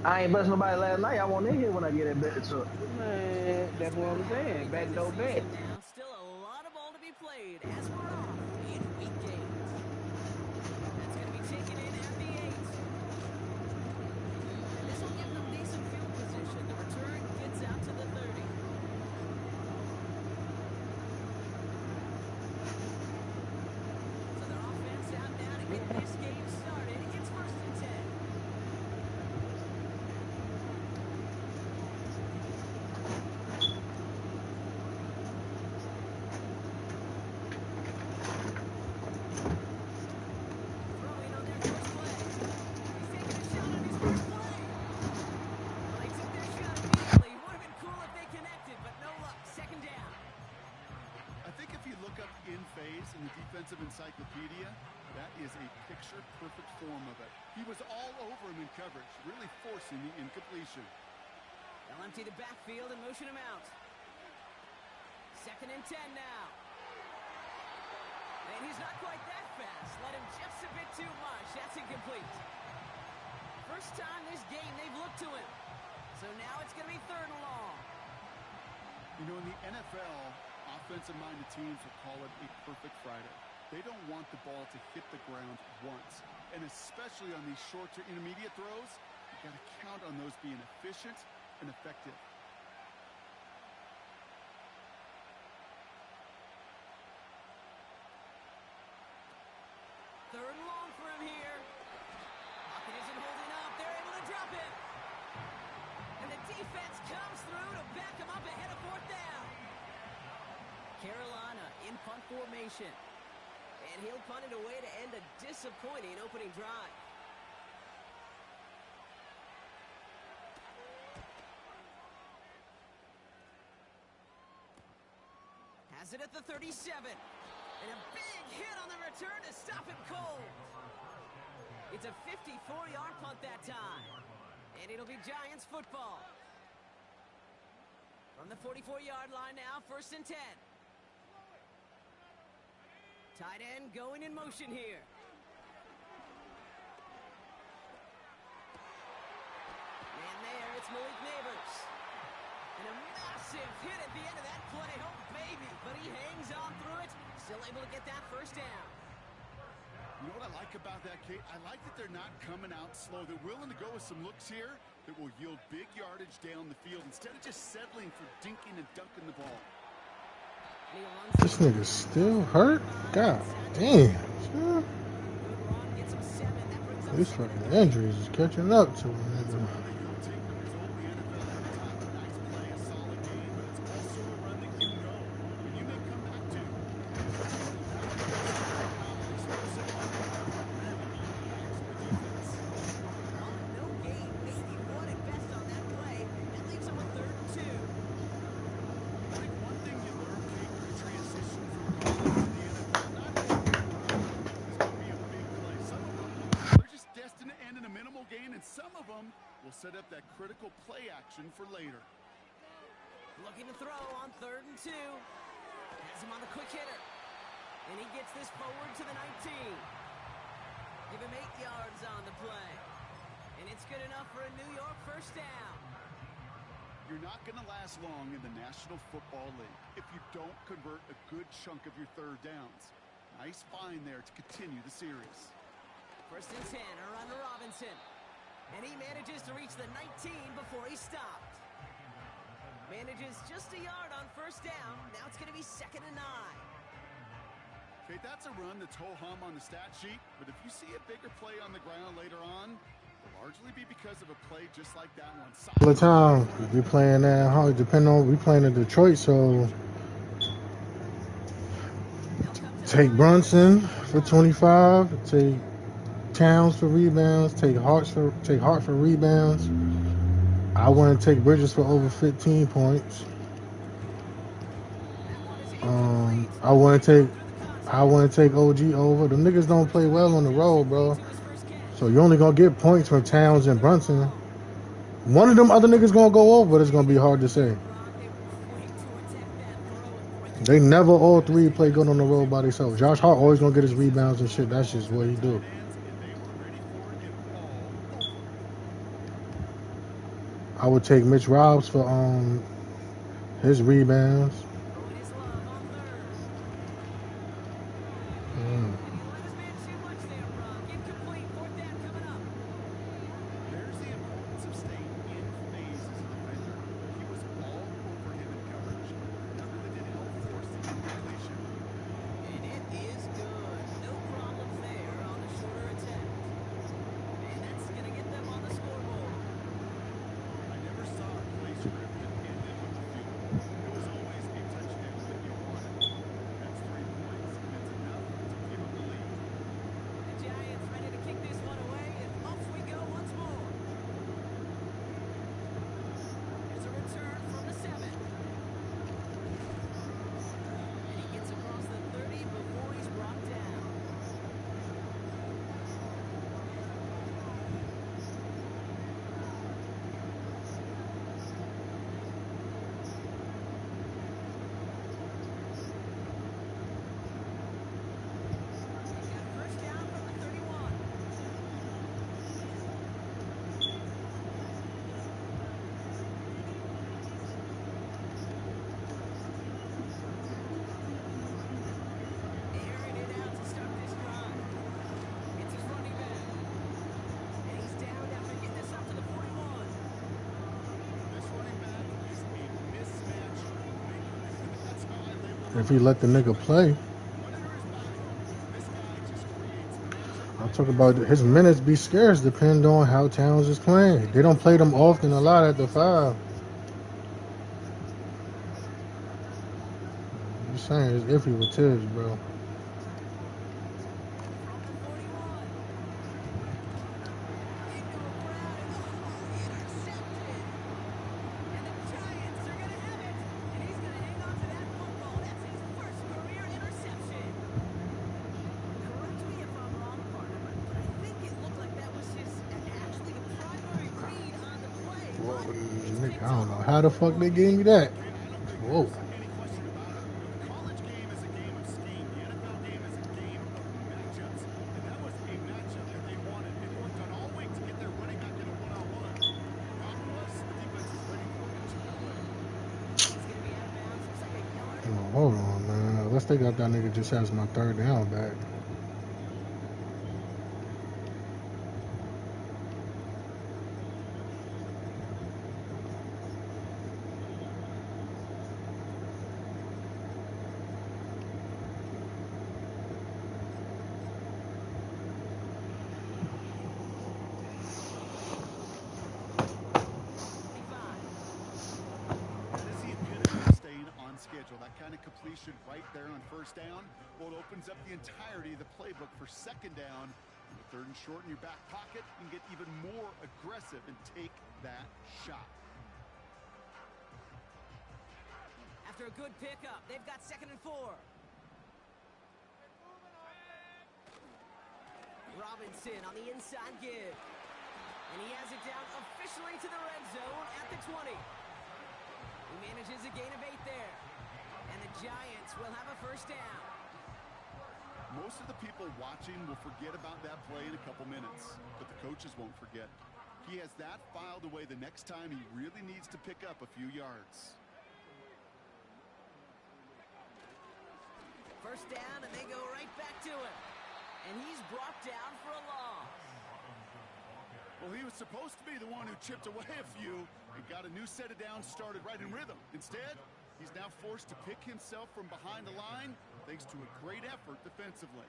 I ain't bust nobody last night. I want in here when I get that bet to. Man, that's what I'm saying. Bet no bet. Possession now. Still a lot of ball to be played as we're off in week 8. That's going to be taken in at the 8. And this will give them decent field position. The return gets out to the 30. So their offense out now to get this game started. It's 1st and 10. Throwing on their first play. He's taking a shot on his first play. Well, they took their shot immediately. Would have been cool if they connected, but no luck. 2nd down. I think if you look up in phase in the defensive encyclopedia, that is a picture-perfect form of it. He was all over him in coverage, really forcing the incompletion. They'll empty the backfield and motion him out. 2nd and 10 now. And he's not quite that fast. Let him just a bit too much. That's incomplete. First time this game they've looked to him. So now it's going to be 3rd and long. You know, in the NFL, offensive-minded teams will call it a perfect Friday. They don't want the ball to hit the ground once. And especially on these short to intermediate throws, you got to count on those being efficient and effective. Third and long for him here. Pocket isn't holding up. They're able to drop him. And the defense comes through to back him up ahead of 4th down. Carolina in punt formation. And he'll punt it away to end a disappointing opening drive. Has it at the 37. And a big hit on the return to stop him cold. It's a 54-yard punt that time. And it'll be Giants football. From the 44-yard line now, 1st and 10. Tight end going in motion here. Man there, it's Malik Neighbors. And a massive hit at the end of that play. Oh, baby. But he hangs on through it. Still able to get that 1st down. You know what I like about that, Kate? I like that they're not coming out slow. They're willing to go with some looks here that will yield big yardage down the field instead of just settling for dinking and dunking the ball. This nigga's still hurt? God damn. These fucking injuries is catching up to him. Set up that critical play action for later. Looking to throw on 3rd and 2. Has him on the quick hitter. And he gets this forward to the 19. Give him 8 yards on the play. And it's good enough for a New York 1st down. You're not going to last long in the National Football League if you don't convert a good chunk of your 3rd downs. Nice find there to continue the series. 1st and 10, around to Robinson. And he manages to reach the 19 before he stopped. Manages just a yard on 1st down. Now it's going to be 2nd and 9. Okay, that's a run that's ho-hum on the stat sheet, but if you see a bigger play on the ground later on, it'll largely be because of a play just like that one. All the time, we playing that hard, depending on, we playing in Detroit, so take Brunson for 25, take Towns for rebounds, take Hart for rebounds. I want to take Bridges for over 15 points. I want to take OG over. The niggas don't play well on the road, bro. So you're only gonna get points from Towns and Brunson. One of them other niggas gonna go over, but it's gonna be hard to say. They never all three play good on the road by themselves. Josh Hart always gonna get his rebounds and shit. That's just what he do. I would take Mitch Robs for his rebounds. Throwing his love on third. Mm. And he let his man too much there, Brock. Incomplete. Fourth down coming up. There's the importance of staying in phase as a defender. He was all over him in coverage. That really did help force the incompletion. And it is good. No problems there on the shorter attempt. And that's going to get them on the scoreboard. I never saw a play script that ended with the field goal. It was always a touchdown that you wanted. That's 3 points, and it's enough to give them the lead. The Giants ready to kick this one away, and off we go once more. It's a return from the 7. And he gets across the 30 before he's brought down. He's got first down from the 31. Airing it out to start this drive. It's his running back. And he's down after getting this up to the 41. This running back is a mismatch maker. That's how I label him. If he let the nigga play, Whatever his body, this guy just creates matchup. I'm talking about his minutes be scarce depending on how Towns is playing. They don't play them often a lot at the 5. I'm saying it's iffy with Tibbs, bro. From the 41. Bingo Brown, and intercepted. And the Giants are going to have it. And he's going to hang on to that football. That's his first career interception. Correct me if I'm wrong, partner, but I think it looked like that was his actually the primary read on the play. Whoa, But it's nigga, picked I don't off. know how the fuck they gave me that. I don't think Whoa. there's any question about it. The college game is a game of scheme. The NFL game is a game of matchups. And that was a matchup that they wanted. They worked on all week to get their running back in a one-on-one. Problem was, the defense is ready for it and took it away. He's going to be out of bounds. Looks like a yard. Oh, hold on, man. Unless they got that nigga just has my third down back. That is the epitome of staying on schedule. That kind of completion right there on first down. Well, it opens up the entirety of the playbook for second down. With third and short in your back pocket, you can get even more aggressive and take that shot. After a good pickup, they've got 2nd and 4. Robinson on the inside give. And he has it down officially to the red zone at the 20. He manages a gain of 8 there. And the Giants will have a first down. Most of the people watching will forget about that play in a couple minutes, but the coaches won't forget. He has that filed away the next time he really needs to pick up a few yards. First down, and they go right back to him. And he's brought down for a loss. Well, he was supposed to be the one who chipped away a few and got a new set of downs started right in rhythm. Instead, he's now forced to pick himself from behind the line thanks to a great effort defensively.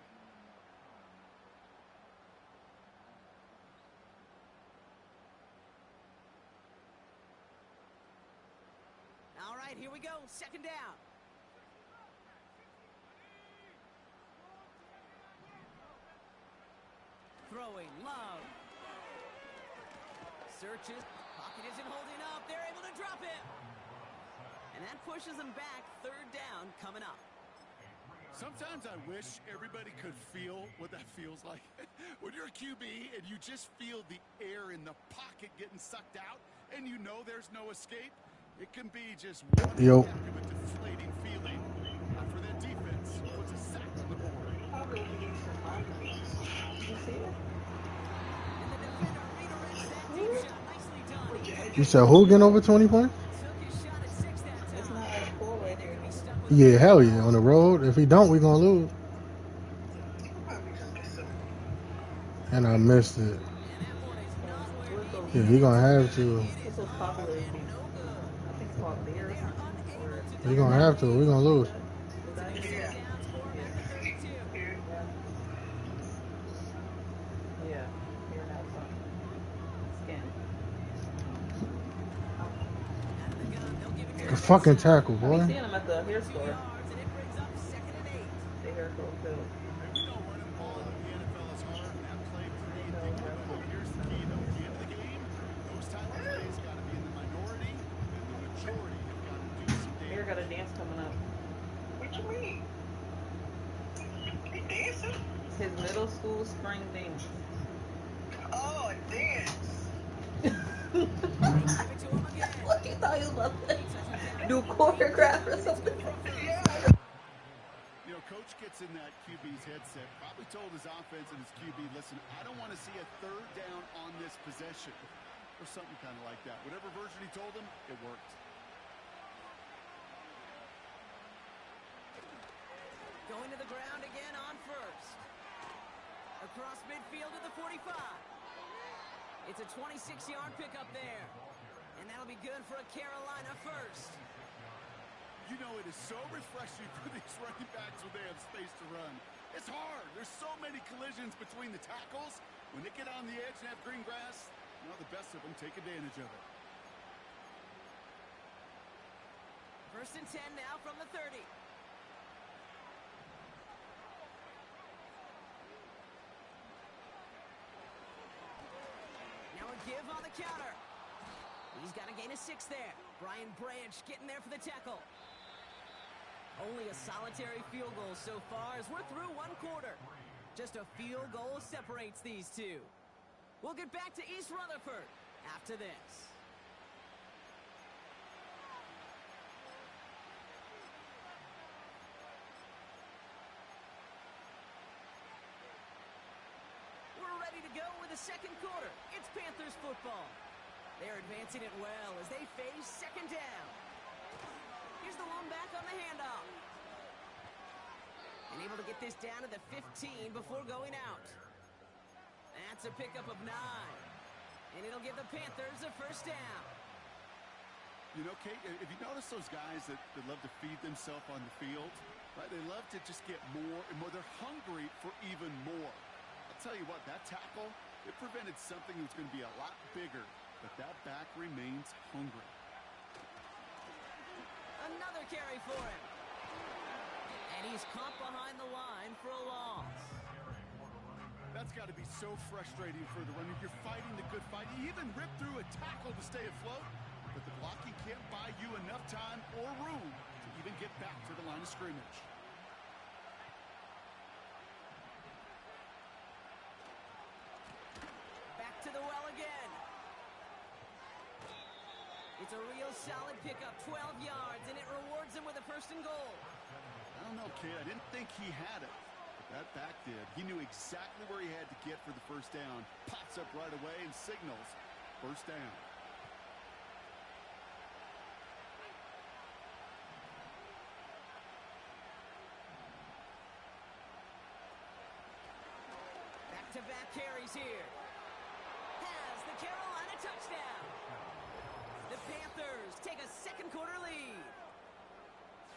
All right, here we go. Second down. Throwing, Love. Searches. Pocket isn't holding up. They're able to drop him. And that pushes them back. Third down coming up. Sometimes I wish everybody could feel what that feels like. When you're a QB and you just feel the air in the pocket getting sucked out and you know there's no escape, it can be just one heck of a deflating feeling. For that defense, puts a sack on the board. And the defender redirects that deep shot. Nicely done. He You said who getting over 20 points? Took his shot at 6 that It's time. not a pull right And they're there, going to be though. stuck with a Yeah, field hell goal. yeah. On the road. If he don't, we gonna lose. And I missed it. And that one is not where Where's he those? Yeah, needed he it gonna to have be. to. It What's is those hard popular and beats? no good. I think it's called And Beer or they are something, unable or to We defend gonna the have to. We lead. gonna something like lose. that. Is It's a that it? first and downs for him Yeah. at the 32. Yeah. Yeah. Hair now something. Skin. Out of the gun, they'll give it to A him right fucking side. tackle, I be boy. seeing them at the hair 2 store. yards, and it brings up 2nd and 8. They hair curl too. And we know running the ball in the NFL is hard, and that play pretty They know addictive. hair But curl. here's the key, though. At the end of the game, those type of plays got to be in the minority, and the majority have got to do some Hair got a damage. dance coming up. What you mean? He dancing? His middle school spring dance. Oh, dance. They give it to him again. Look, he thought he was about to He touches down do complete. choreograph or And it's something. good for a first. Yeah. You know, Coach gets in that QB's headset, probably told his offense and his QB, listen, I don't want to see a third down on this possession, or something kind of like that. Whatever version he told him, it worked. Going to the ground again on first. Across midfield to the 45. It's a 26-yard pickup there. And that'll be good for a Carolina first. You know, it is so refreshing for these running backs when they have space to run. It's hard. There's so many collisions between the tackles. When they get on the edge and have green grass, you know, the best of them take advantage of it. First and 10 now from the 30. Now a give on the counter. He's got to gain a 6 there. Brian Branch getting there for the tackle. Only a solitary field goal so far as we're through one quarter. Just a field goal separates these two. We'll get back to East Rutherford after this. We're ready to go with the second quarter. It's Panthers football. They're advancing it well as they face second down. Here's the one back on the handoff. And able to get this down to the 15 before going out. That's a pickup of 9. And it'll give the Panthers a first down. You know, Kate, if you notice those guys that love to feed themselves on the field, right? They love to just get more and more. They're hungry for even more. I'll tell you what, that tackle, it prevented something that's going to be a lot bigger, but that back remains hungry. Another carry for him. And he's caught behind the line for a loss. That's got to be so frustrating for the runner. You're fighting the good fight. You even rip through a tackle to stay afloat, but the blocking can't buy you enough time or room to even get back to the line of scrimmage. Back to the well again. It's a real solid pickup, 12 yards, and it rewards him with a first and goal. I don't know, kid. I didn't think he had it. But that back did. He knew exactly where he had to get for the first down. Pops up right away and signals first down. Back-to-back carries here. Has the Carolina touchdown. The Panthers take a second quarter lead.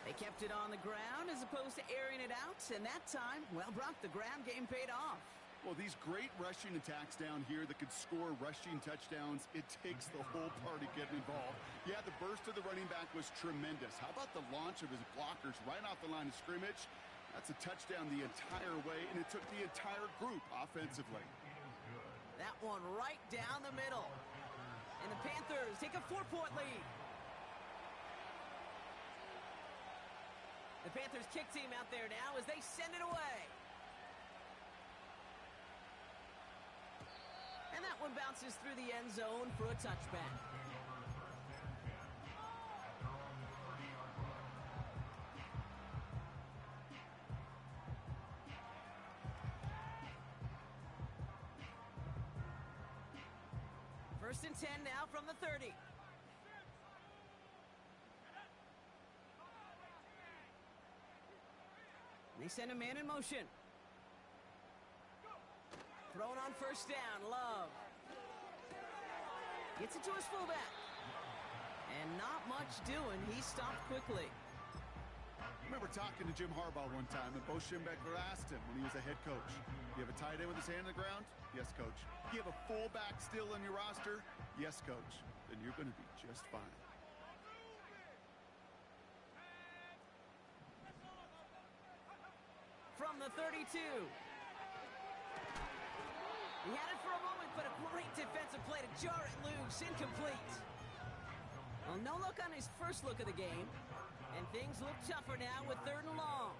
They kept it on the ground as opposed to airing it out, and that time, well, Brock, the ground game paid off. Well, these great rushing attacks down here that could score rushing touchdowns, it takes the whole party getting involved. Yeah, the burst of the running back was tremendous. How about the launch of his blockers right off the line of scrimmage? That's a touchdown the entire way, and it took the entire group offensively. That one right down the middle. And the Panthers take a 4-point lead. The Panthers kick team out there now as they send it away. And that one bounces through the end zone for a touchback. First and 10 now from the 30. send a man in motion. Thrown on first down, Love. Gets it to his fullback. And not much doing. He stopped quickly. I remember talking to Jim Harbaugh one time, and Bo Schembechler asked him when he was a head coach, you have a tight end with his hand on the ground? Yes, coach. You have a fullback still on your roster? Yes, coach. Then you're going to be just fine. From the 32. He had it for a moment, but a great defensive play to jar it loose. Incomplete. Well, no look on his first look of the game. And things look tougher now with 3rd and long.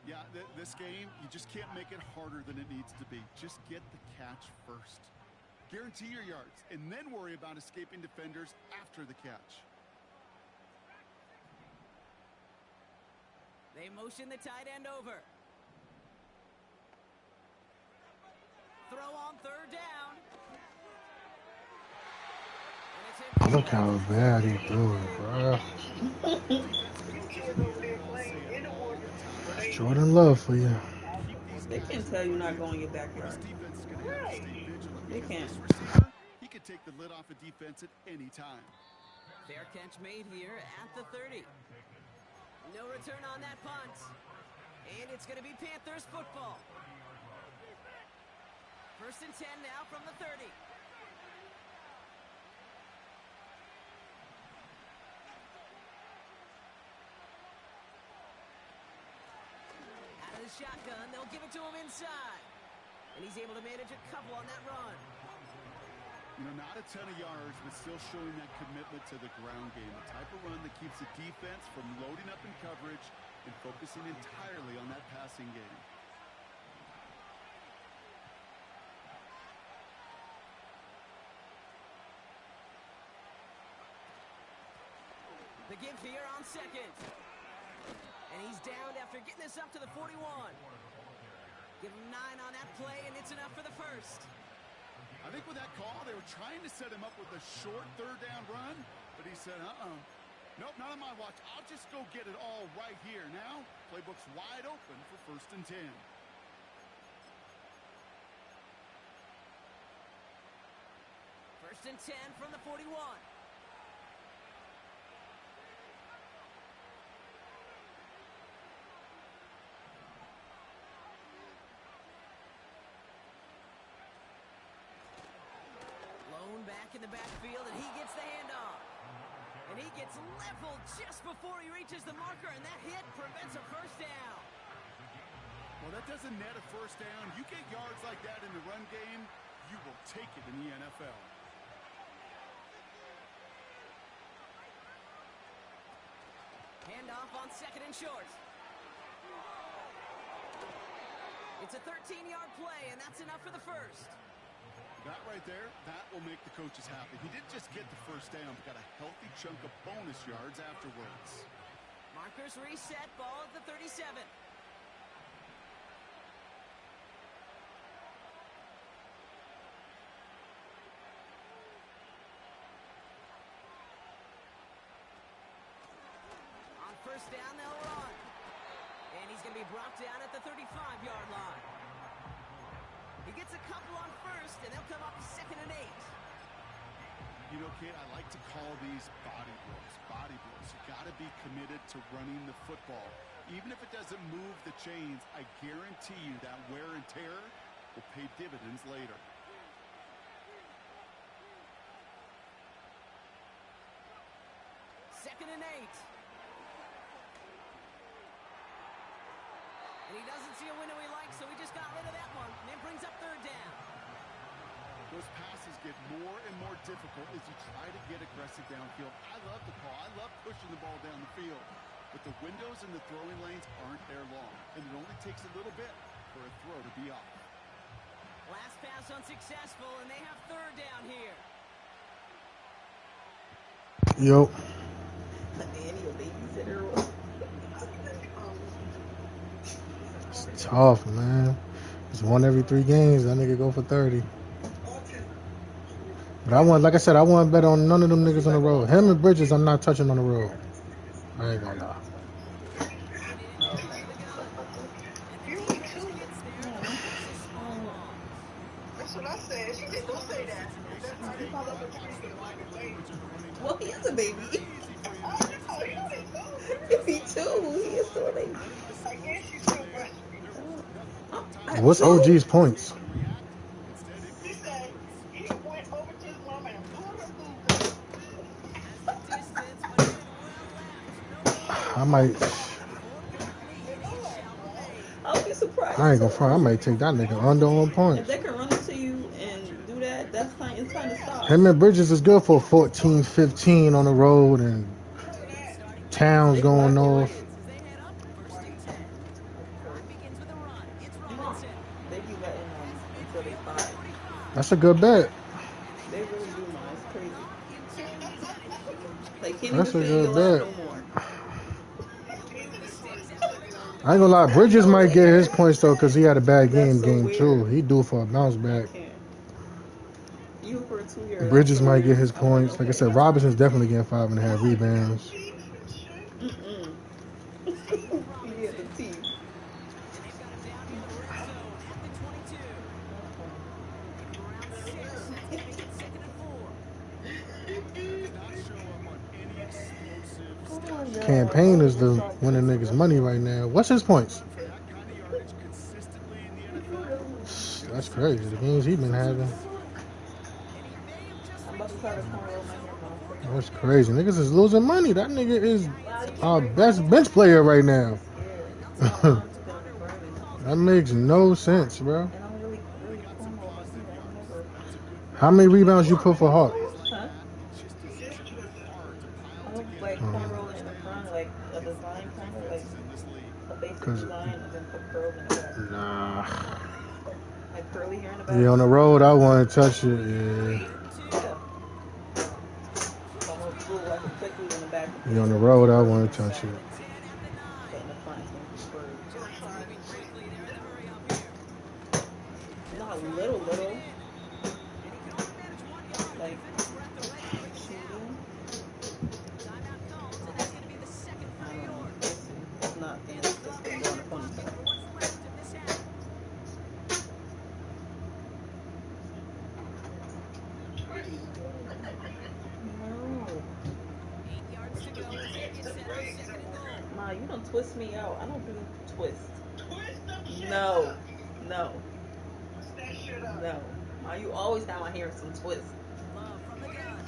Yeah, this game, you just can't make it harder than it needs to be. Just get the catch first. Guarantee your yards, and then worry about escaping defenders after the catch. They motion the tight end over. Throw on 3rd down. Look how bad he threw it, bro. That's Jordan Love for you. They can tell you're not going your backyard. Right. They can. He could take the lid off a defense at any time. Fair catch made here at the 30. No return on that punt. And it's going to be Panthers football. 1st and 10 now from the 30. Shotgun, they'll give it to him inside. And he's able to manage a couple on that run. You know, not a ton of yards, but still showing that commitment to the ground game. The type of run that keeps the defense from loading up in coverage and focusing entirely on that passing game. The give here on 2nd. And he's downed after getting this up to the 41. Give him 9 on that play, and it's enough for the 1st. I think with that call, they were trying to set him up with a short 3rd down run, but he said, nope, not on my watch. I'll just go get it all right here. Now, playbook's wide open for 1st and 10. First and 10 from the 41. Back in the backfield, and he gets the handoff. And he gets leveled just before he reaches the marker, and that hit prevents a 1st down. Well, that doesn't net a 1st down. You get yards like that in the run game, you will take it in the NFL. Handoff on 2nd and short. It's a 13-yard play, and that's enough for the 1st. That right there, that will make the coaches happy. He didn't just get the 1st down, but got a healthy chunk of bonus yards afterwards. Markers reset, ball at the 37. On 1st down, they'll run. And he's going to be brought down at the 35-yard line. He gets a couple on 1st, and they'll come up 2nd and 8. You know, Kate, I like to call these body blows. Body blows. You got to be committed to running the football. Even if it doesn't move the chains, I guarantee you that wear and tear will pay dividends later. Second and 8. And he doesn't see a window he likes, so he just got rid of that one. And it brings up 3rd down. Those passes get more and more difficult as you try to get aggressive downfield. I love the call. I love pushing the ball down the field. But the windows in the throwing lanes aren't there long. And it only takes a little bit for a throw to be off. Last pass unsuccessful, and they have 3rd down here. Yo. Annie, a babysitter. It's tough, man. It's 1 every 3 games. That nigga go for 30. But I want, like I said, I want to bet on none of them niggas on the road. Him and Bridges, I'm not touching on the road. I ain't gonna lie. That's what I said. She said, don't say that. That's how they call up a freaking like a baby. Well, he is a baby. I know, you know they call Me too. He is still a baby. I guess she's still breastfeeding. What's Two? OG's points? She said he went over to his mama and pulled her boobs out. Has the distance, but he went well left. No I good. might. 4:30 They and know he that, shall bro. pay. I'll be surprised. I ain't gonna front. I might take that nigga under on If points. they can run into you and do that, that's time. It's time to stop. Him and Bridges is good for 14, 15 on the road, and True that. Towns They going block your off. ways. As they head up, first Right. and 10. Drive begins with a run. It's You know, Robinson. they be letting them Has until they midfield at the five. 45. That's a good bet. And they They get really the do, jump man. It's ball. crazy. On into the end zone. They can't even That's a fit in your good lap bet. no more. Moving the sticks out of the I ain't gonna lie. I Bridges know, might get right? his points though, cause he had a bad That's game. so Game two, weird. he due for a bounce I back. can't. Even for a 2 year, that's Bridges so might get weird. his I'm like, points. Like I okay. said, Robinson's definitely getting 5.5 No, you got rebounds. teeth and shit. Mm-mm. Staying with He had the Robinson. teeth. And they've got him down near the red zone at the 22. Give him around 6. That's going to make it 2nd and 4. Does not show up on any explosive Oh stat my sheet. god. Campaign Oh, is we're the starting winning this niggas money right now. What's his points? Run for that kind of yardage consistently in the NFL. That's crazy. The games he been having. And he may have just I'm about to reached the try to edge of the red cornrow my hair zone now. before he That's grabbed it. crazy. Niggas is losing money. That nigga is Wow, you can't our break my best hair? bench player right now. I'm scared. And they'll My take him That out arms from been under where he burning. calls it makes first no and 10. sense, bro. And I'm really, really cornrow my hair. I don't never. How many rebounds you put for Hawk? Huh? I don't like cornrow it in the front, like a design kind of like a basic Cause design, and then put curls in the back. nah. Like curly hair in the back. Yeah, on the road I want to touch it. Yeah. 3rd and 2. Yeah. So I'm gonna glue. I can put glue in the back and put Yeah, on the curls road I in want the to touch back. it. 2nd and 10 at the 9. But in the front, it's gonna be curly. Giants moving quickly. They're in the hurry up here. They'll Not try and little, run it little. in. And he can only manage 1 yard. Like Defenders were at the ready to bring him down. medium. Timeout called, and that's going to be the 2nd for I New don't know. York. We'll see. If not, then And it's they'll just drop the gonna go in a play pocket ponytail. for what's left of this half. No. 8 yards to go as they get set on 2nd and goal. Ma, you don't twist me out. I don't do twist. Twist them shit No. up. No. Twist that shit up. No. Ma, you always have my hair in some twist. Love from the gun.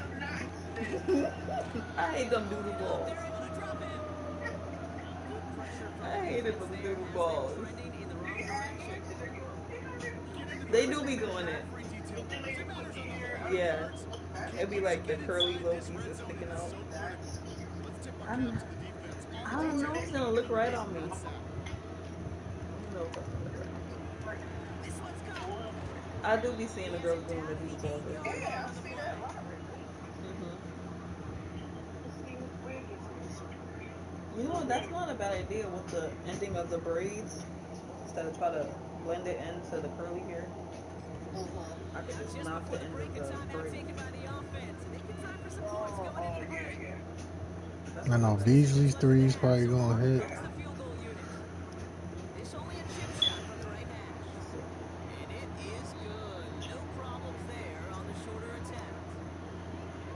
I hate them doodle They're balls. able to drop him. Good pressure from I the hated defense them there doodle as they balls. were trending in the wrong direction. They do be doing it. Yeah. It'd be like the curly little pieces sticking out. I don't know if it's gonna look right on me. I don't know if that's gonna look right on me. This one's good. I do be seeing the girls doing the doodle balls. Yeah, I see that a lot. Mm-hmm. See what Bridges is. You know, that's not a bad idea with the ending of the braids. Instead of try to blend it into the curly hair, I could just Just knock before the the end break, of a the timeout braid. taken by the offense. And they've got time for some points going into the break. Yeah. That's I what know makes it Beasley's threes probably So gonna Hawk hit. comes the field goal unit. This only a chip shot from the right hash. And it is good. No problems there on the shorter attempt.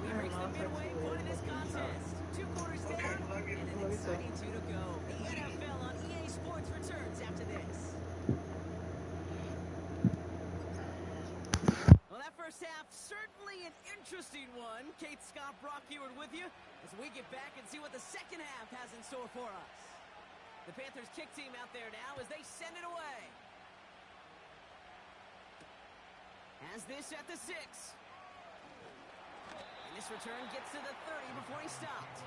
We reach the midway point of this contest. 2 quarters down and an exciting 2 to go. The NFL on EA Sports returns after this. Well, that first half, certainly an interesting one. Kate Scott, Brock Eward with you as we get back and see what the second half has in store for us. The Panthers kick team out there now as they send it away. Has this at the 6. And this return gets to the 30 before he stopped.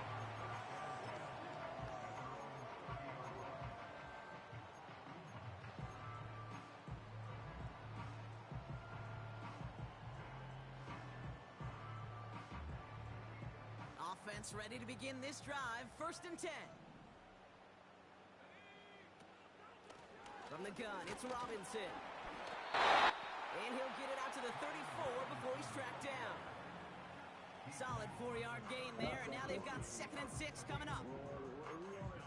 Offense ready to begin this drive. 1st and 10. From the gun, it's Robinson. And he'll get it out to the 34 before he's tracked down. Solid 4-yard gain there, and now they've got 2nd and 6 coming up.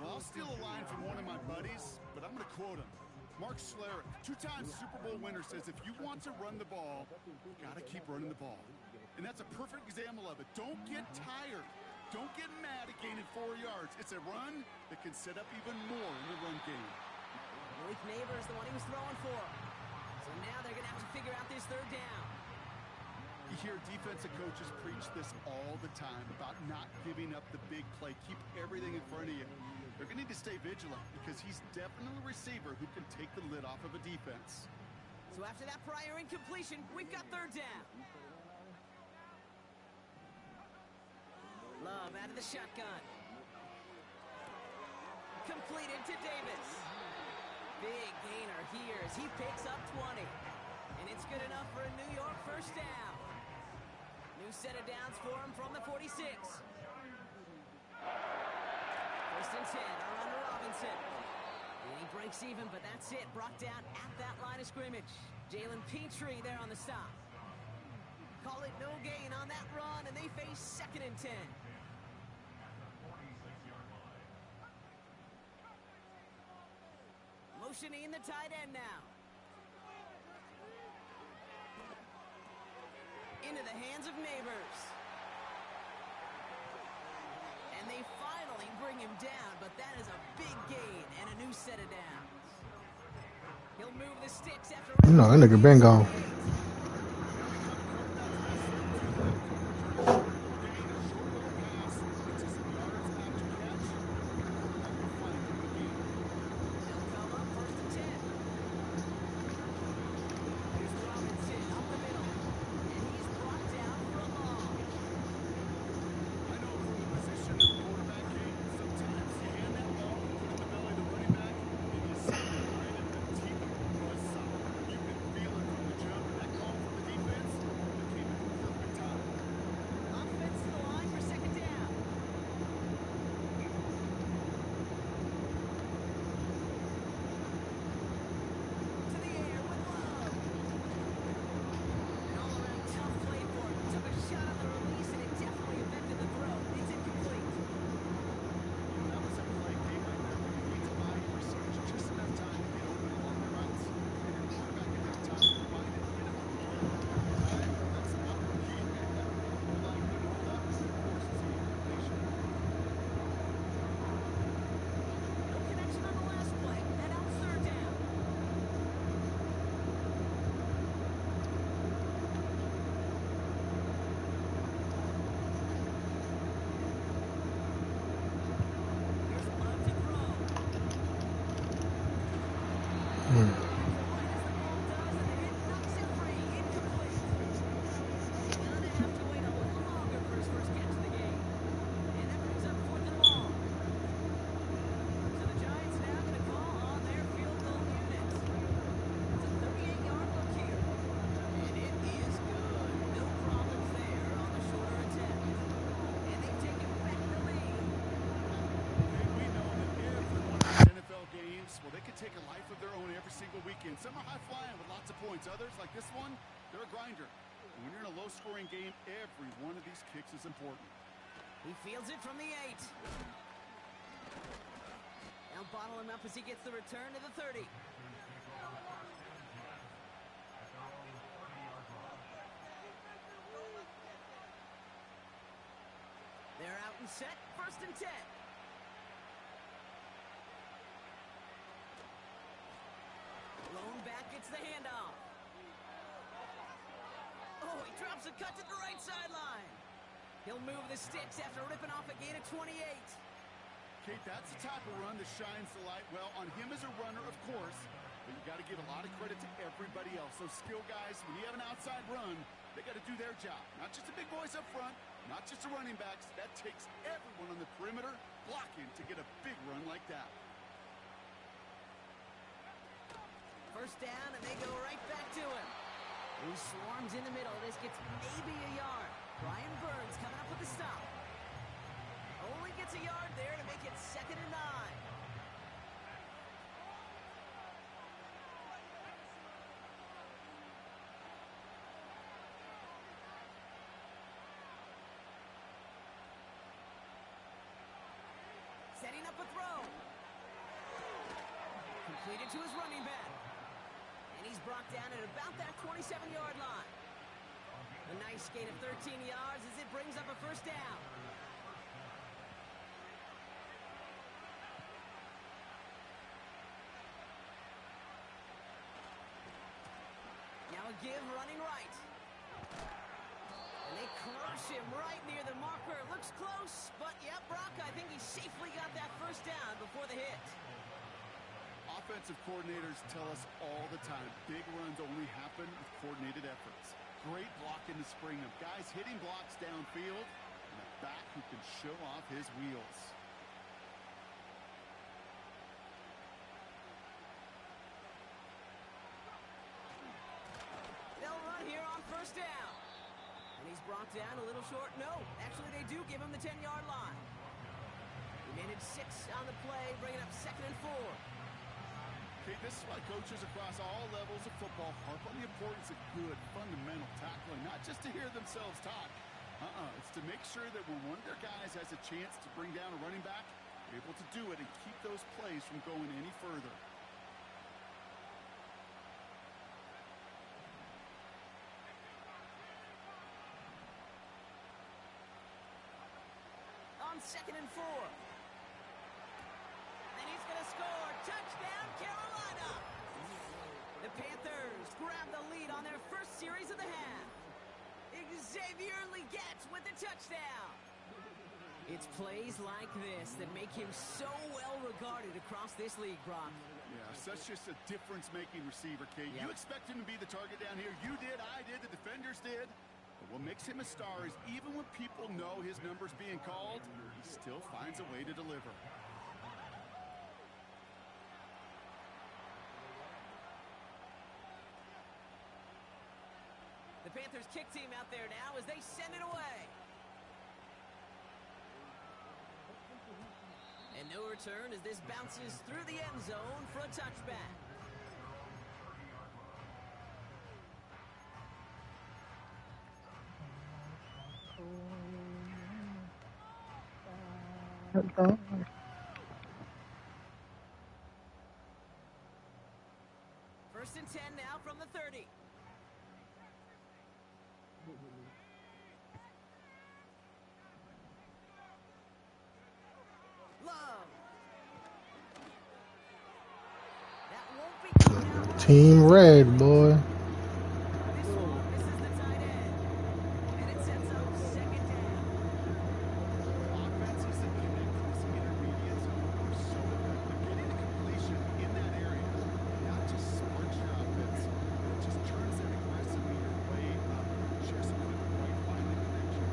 Well, I'll steal a line from one of my buddies, but I'm going to quote him. Mark Schlereth, two-time Super Bowl winner, says if you want to run the ball, you got to keep running the ball. And that's a perfect example of it. Don't get tired. Don't get mad at gaining 4 yards. It's a run that can set up even more in the run game. Malik Neighbors, the one he was throwing for. So now they're going to have to figure out this third down. You hear defensive coaches preach this all the time about not giving up the big play. Keep everything in front of you. They're going to need to stay vigilant because he's definitely a receiver who can take the lid off of a defense. So after that prior incompletion, we've got third down. Love out of the shotgun. Completed to Davis. Big gainer here as he picks up 20. And it's good enough for a New York first down. New set of downs for him from the 46. First and 10 are under Robinson. And he breaks even, but that's it. Brought down at that line of scrimmage. Jalen Petrie there on the stop. Call it no gain on that run, and they face second and 10. Motioning the tight end now. Into the hands of Neighbors. And they finally bring him down, but that is a big gain and a new set of downs. He'll move the sticks after... You know, that nigga been gone. Well, they could take a life of their own every single weekend. Some are high-flying with lots of points. Others, like this one, they're a grinder. And when you're in a low-scoring game, every one of these kicks is important. He fields it from the 8. They'll bottle him up as he gets the return to the 30. They're out and set. First and 10. Lone back gets the handoff. Oh, he drops a cut to the right sideline. He'll move the sticks after ripping off a gain of 28. Kate, that's the type of run that shines the light well on him as a runner, of course, but you got to give a lot of credit to everybody else. Those skill guys, when you have an outside run, they got to do their job. Not just the big boys up front, not just the running backs. That takes everyone on the perimeter blocking to get a big run like that. First down, and they go right back to him. He swarms in the middle. This gets maybe a yard. Brian Burns coming up with the stop. Only gets a yard there to make it 2nd and 9. Setting up a throw. Completed to his running back. And he's brought down at about that 27-yard line. A nice gain of 13 yards as it brings up a first down. Now a give running right. And they crush him right near the marker. Looks close, but yep, Brock, I think he safely got that first down before the hit. Offensive coordinators tell us all the time, big runs only happen with coordinated efforts. Great block in the spring of guys hitting blocks downfield and a back who can show off his wheels. They'll run here on first down. And he's brought down a little short. No, actually they do give him the 10-yard line. He managed 6 on the play, bringing up 2nd and 4. Okay, this is why coaches across all levels of football harp on the importance of good, fundamental tackling, not just to hear themselves talk. It's to make sure that when one of their guys has a chance to bring down a running back, they're able to do it and keep those plays from going any further. On 2nd and 4. And he's going to score. Touchdown, Carolina. The Panthers grab the lead on their first series of the half. Xavier Legette with the touchdown. It's plays like this that make him so well regarded across this league, Brock. Yeah, such just a difference-making receiver, Kate. Yep. You expect him to be the target down here. You did, I did, the defenders did. But what makes him a star is even when people know his number's being called, he still finds a way to deliver. The Panthers kick team out there now as they send it away. And no return as this bounces through the end zone for a touchback. First and 10 now from the 30. Love. That won't be good now. Team red, boy. This one misses the tight end. And it sets up 2nd down. Offenses that connect this intermediate zone are so effective. Getting a completion in that area not just sparks your offense, but it just turns that aggressive meter way up. Just with the right finding connection.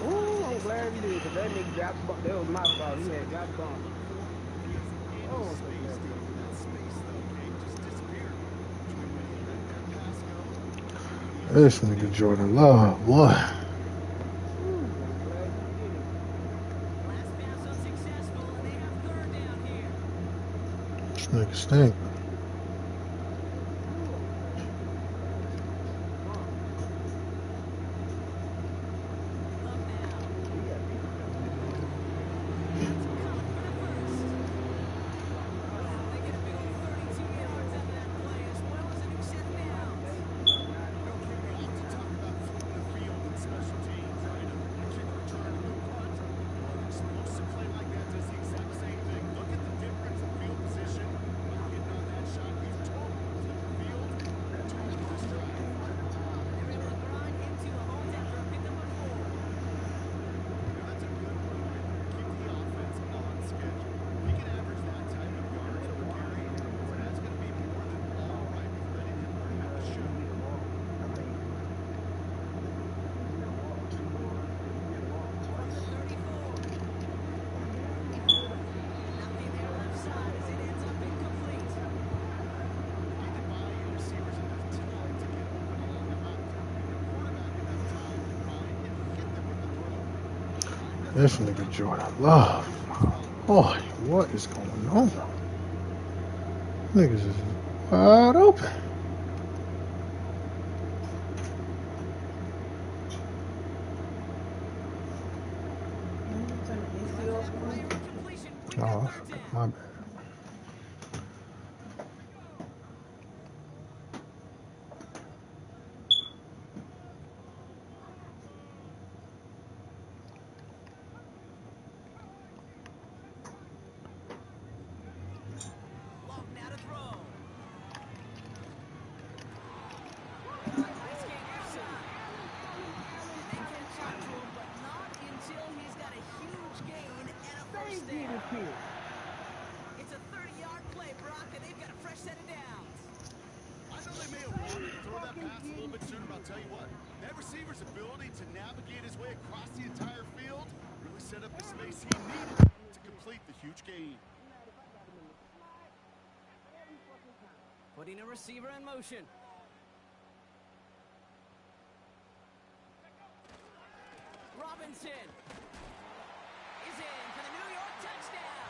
Ooh, I'm glad he did, because that nigga got the ball. That was my fault. He had got the ball. Oh, I'm so glad. That space, though, Kate, just disappeared. Between when he let that pass go. This nigga Jordan Love, boy. Ooh, I'm glad he did it. Last pass unsuccessful, and they have 3rd down here. This nigga stink. Love now. He got beat. They get a big old 32 yards out of that play, as well as a new 7 downs. Okay, we often talk about flipping the field in special teams, right? A kick return, no punt. Well, an explosive play like that does the exact same thing. Look at the difference in field position. Getting on that shot, he's totally flipped the field, totally just drive. They're able to grind into the holes after a pick number 4. That's a good run right there. Keep the offense on schedule. He can average that type of yards per carry, so that's going to be more than all right with letting him learn how to shoot. From the 34. Nothing there left side as it ends up incomplete. You can buy your receivers enough time to get open along the route. Give your quarterback enough time to find and hit them with the throw. This nigga Jordan Love. Boy, what is going on? Niggas is wide open. Turn the ACL That screen. player in completion. Quick Oh, I up My bad. Long now to throw. Nice gain left side. And they catch up to him, but not until he's got a huge gain and a first Safety down. this here. It's a 30-yard play, Brock, and they've got a fresh set of downs. I know they may have wanted to throw that pass a little bit sooner, but I'll tell you what, that receiver's ability to navigate his way across the entire field really set up the space he needed to complete the huge gain. Putting a receiver in motion. Robinson is in for the New York touchdown.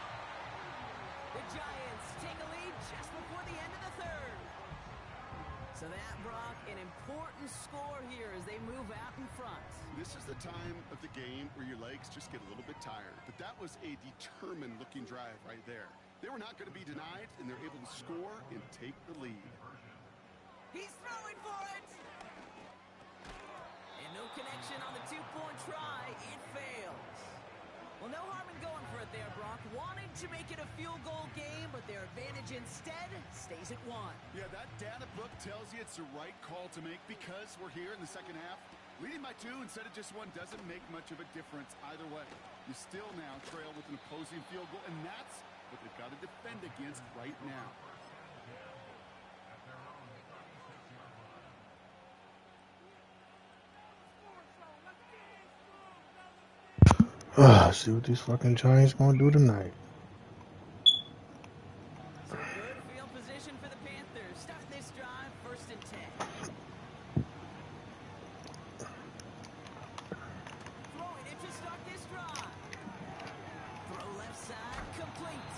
The Giants take a lead just before the end of the third. So that, Brock, an important score here as they move out in front. This is the time of the game where your legs just get a little bit tired. But that was a determined-looking drive right there. They were not going to be denied, and they're able to score and take the lead. He's throwing for it. And no connection on the two-point try. It fails. Well, no harm in going for it there, Brock. Wanted to make it a field goal game, but their advantage instead stays at 1. Yeah, that data book tells you it's the right call to make because we're here in the second half. Leading by 2 instead of just 1 doesn't make much of a difference either way. You still now trail with an opposing field goal, and that's what they've got to defend against right now. See what these fucking Giants gonna do tonight. So good field position for the Panthers. Starting this drive, 1st and 10. Throwing it to start this drive. Throw left side, complete.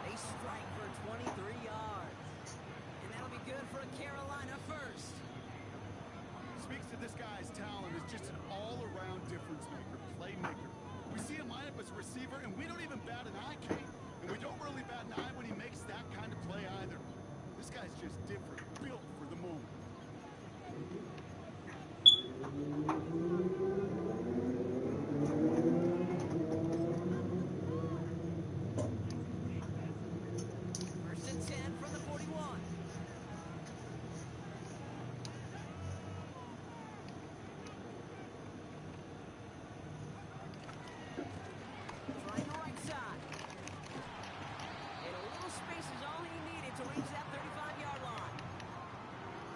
They strike for 23 yards. And that'll be good for a Carolina first. Speaks to this guy's talent as just an all-around difference maker, playmaker. We see him line up as a receiver, and we don't even bat an eye, Kate. And we don't really bat an eye when he makes that kind of play either. This guy's just different, built for the moment. First and 10 from the 41. Trying the right side. And a little space is all he needed to reach that 35-yard line.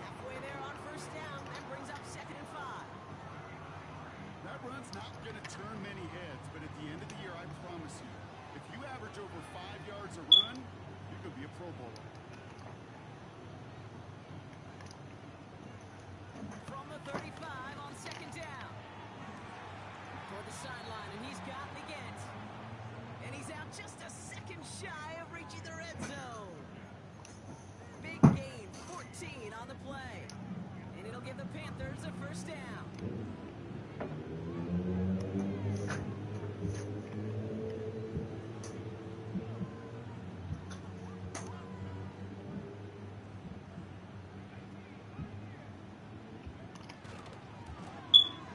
Halfway there on 1st down. That brings up 2nd and 5. That run's not going to turn many heads, but at the end of the year, I promise you, if you average over 5 yards a run, you could be a Pro Bowler. From the 35 on 2nd down. Toward the sideline, and he's got it again. And he's out just a second shy of reaching the red zone. Big gain, 14 on the play. And it'll give the Panthers a 1st down.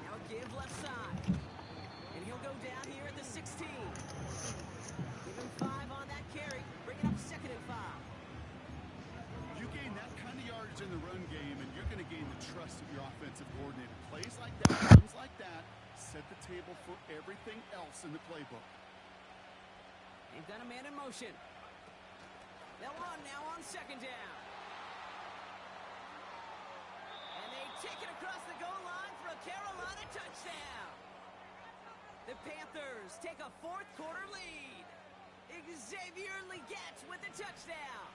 Now a give left side. And he'll go down here at the 16. Give him 5 on that carry. Bring it up 2nd and 5. You gain that kind of yardage in the run game, and you're going to gain the trust of your offensive coordinator. Plays like that, runs like that, set the table for everything else in the playbook. They've got a man in motion. They'll run now on 2nd down. And they take it across the goal line for a Carolina touchdown. The Panthers take a 4th quarter lead. Xavier Legette with the touchdown.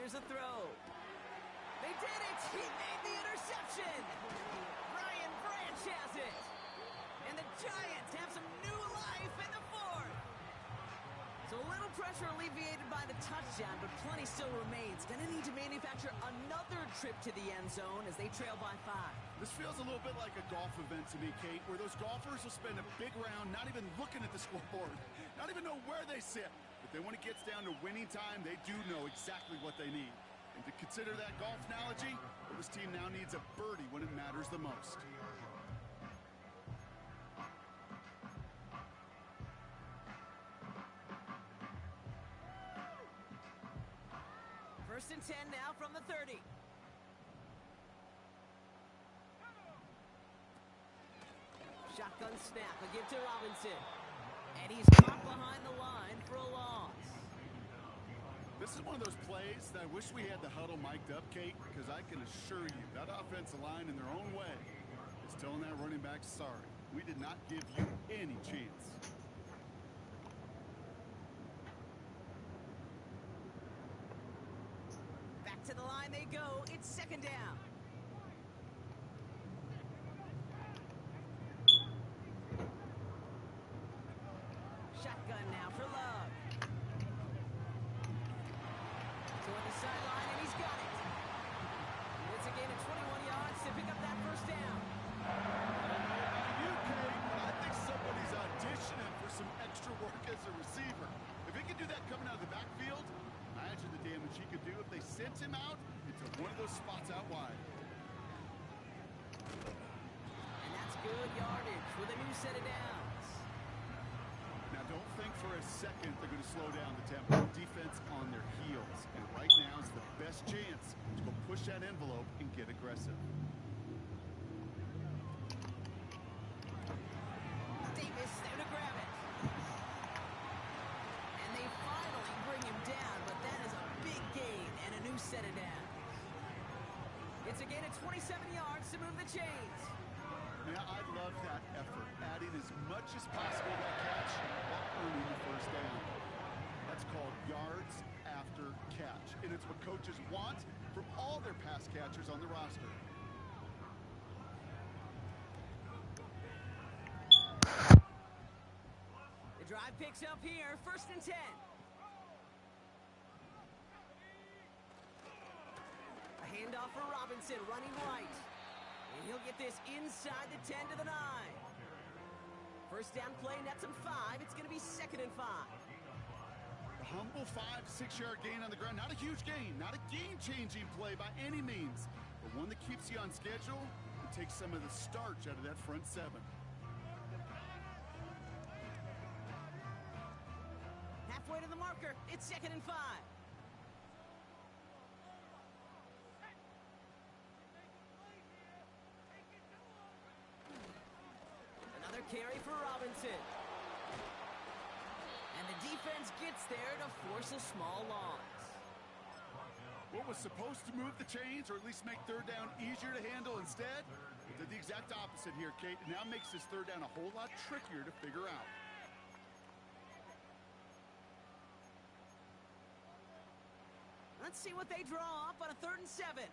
Here's a throw. They did it! He made the interception! Brian Branch has it! And the Giants have some new life in the fourth! So a little pressure alleviated by the touchdown, but plenty still remains. Gonna need to manufacture another trip to the end zone as they trail by 5. This feels a little bit like a golf event to me, Kate, where those golfers will spend a big round not even looking at the scoreboard, not even know where they sit. But then when it gets down to winning time, they do know exactly what they need. And to consider that golf analogy, well, this team now needs a birdie when it matters the most. First and 10 now from the 30. Shotgun snap, a give to Robinson. And he's caught behind the line for a loss. This is one of those plays that I wish we had the huddle mic'd up, Kate, because I can assure you that offensive line in their own way is telling that running back, sorry, we did not give you any chance. Back to the line they go. It's second down. Shotgun now for Love. Toward the sideline, and he's got it. It's a gain of 21 yards to pick up that first down. You, Kate, I think somebody's auditioning for some extra work as a receiver. If he could do that coming out of the backfield, imagine the damage he could do if they sent him out into one of those spots out wide. And that's good yardage with a new set of downs. Now, don't think for a second they're going to slow down the tempo. Defense on their heels. And right now is the best chance to go push that envelope and get aggressive. Davis there to grab it. And they finally bring him down, but that is a big gain and a new set of downs. It's a gain of 27 yards to move the chains. Yeah, I love that effort, adding as much as possible to that catch while earning the first down. That's called yards after catch, and it's what coaches want from all their pass catchers on the roster. The drive picks up here, first and 10. A handoff for Robinson, running right. And he'll get this inside the 10 to the 9. First down play, nets him 5. It's going to be second and 5. A humble 5-6 yard gain on the ground. Not a huge gain, not a game-changing play by any means, but one that keeps you on schedule and takes some of the starch out of that front 7. Halfway to the marker, it's second and 5. Another carry for Robinson. And the defense gets there to force a small loss. What was supposed to move the chains, or at least make third down easier to handle instead, did the exact opposite here, Kate. It now makes this third down a whole lot trickier to figure out. Let's see what they draw up on a 3rd and 7.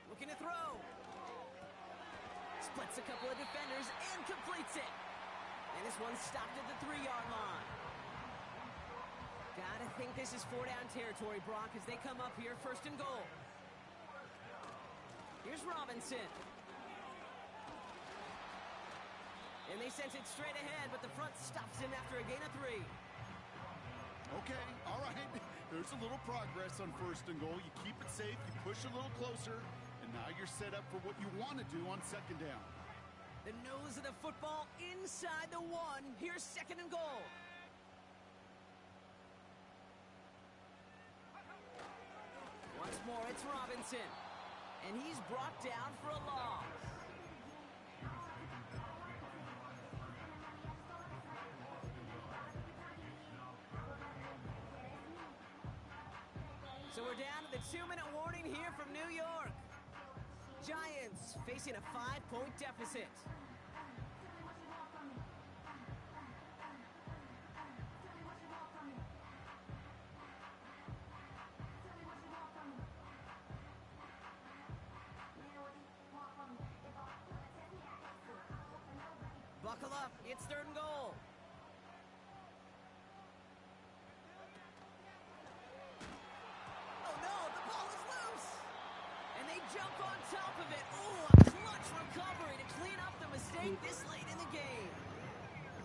Looking to throw. Splits a couple of defenders and completes it. And this one stopped at the 3-yard line. Gotta think this is 4-down territory, Brock, as they come up here, first and goal. Here's Robinson. And they sent it straight ahead, but the front stops him after a gain of 3. Okay, all right. There's a little progress on first and goal. You keep it safe, you push a little closer, and now you're set up for what you want to do on second down. The nose of the football inside the 1. Here's second and goal. Once more, it's Robinson. And he's brought down for a loss. So we're down to the 2-minute warning here from New York. Giants facing a 5-point deficit. Buckle up. It's 3rd and goal. Oh, no. The ball is loose. And they jump on top of it. Ooh, a clutch recovery to clean up the mistake this late in the game.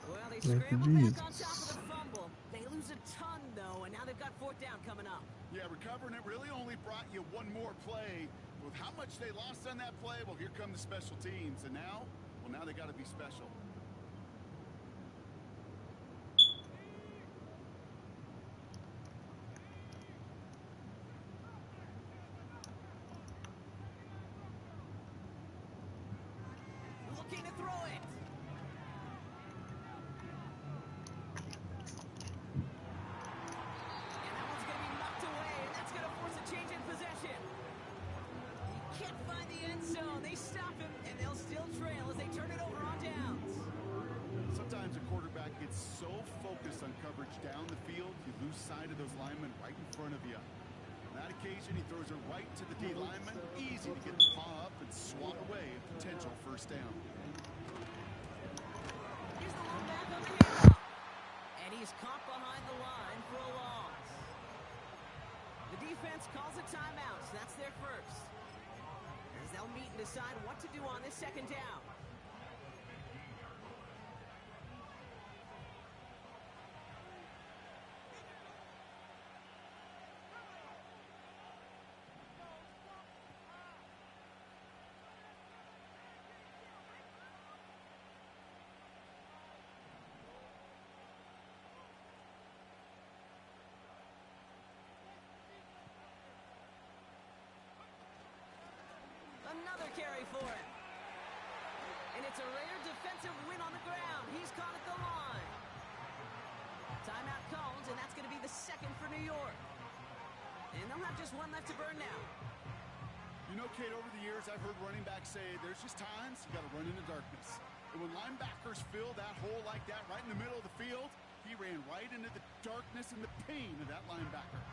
Well, they Thank you, scramble back on top of Jesus. the fumble. They lose a ton, though, and now they've got 4th down coming up. Yeah, recovering it really only brought you one more play. With how much they lost on that play, well, here come the special teams. And now, well, now they got to be special. Looking to throw it. And that one's going to be knocked away, and that's going to force a change in possession. He can't find the end zone. They stop him, and they'll still trail as they turn it over on downs. Sometimes a quarterback gets so focused on coverage down the field, you lose sight of those linemen right in front of you. On that occasion, he throws it right to the D lineman. Easy to get the paw up and swat away a potential 1st down. Here's the long back on the handoff. And he's caught behind the line for a loss. The defense calls a timeout, so that's their first. As they'll meet and decide what to do on this 2nd down. Another carry for him. And it's a rare defensive win on the ground. He's caught at the line. Timeout called, and that's going to be the 2nd for New York. And they'll have just one left to burn now. You know, Kate, over the years, I've heard running backs say there's just times you got to run in the darkness. And when linebackers fill that hole like that right in the middle of the field, he ran right into the darkness and the pain of that linebacker.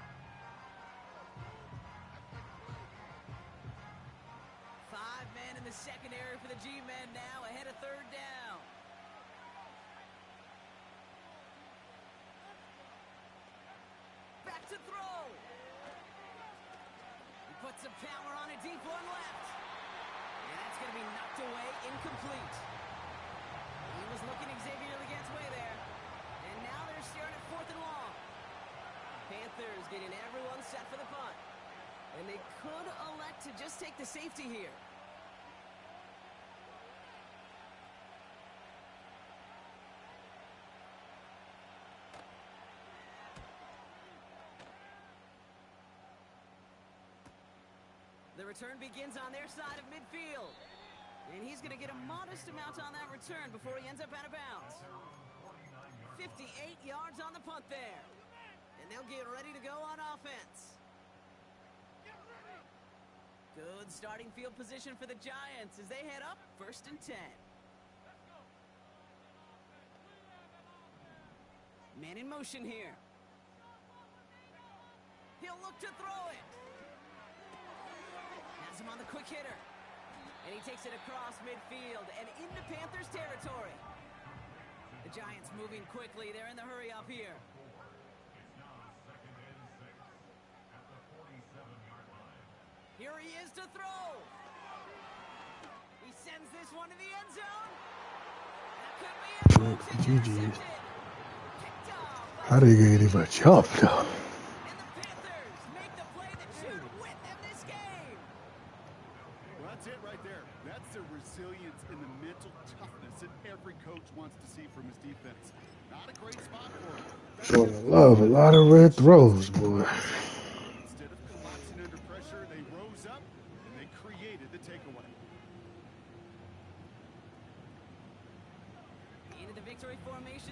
5 men in the secondary for the G-men now, ahead of 3rd down. Back to throw. He puts some power on a deep one left. And that's going to be knocked away, incomplete. He was looking Xavier against way there. And now they're staring at 4th and long. Panthers getting everyone set for the punt. And they could elect to just take the safety here. The return begins on their side of midfield. And he's going to get a modest amount on that return before he ends up out of bounds. 58 yards on the punt there. And they'll get ready to go on offense. Good starting field position for the Giants as they head up 1st and 10. Man in motion here. He'll look to throw it. Has him on the quick hitter. And he takes it across midfield and into Panthers territory. The Giants moving quickly. They're in the hurry up here. Here he is to throw. He sends this one to the end zone. That could be it. GG's. How they get even chopped up? And the Panthers make the play that should win them this game. Well, that's it right there. That's the resilience and the mental toughness that every coach wants to see from his defense. Not a great spot for him. Gonna love a lot of red throws, boy. Instead of collapsing under pressure, they rose up and they created the takeaway. Into the victory formation.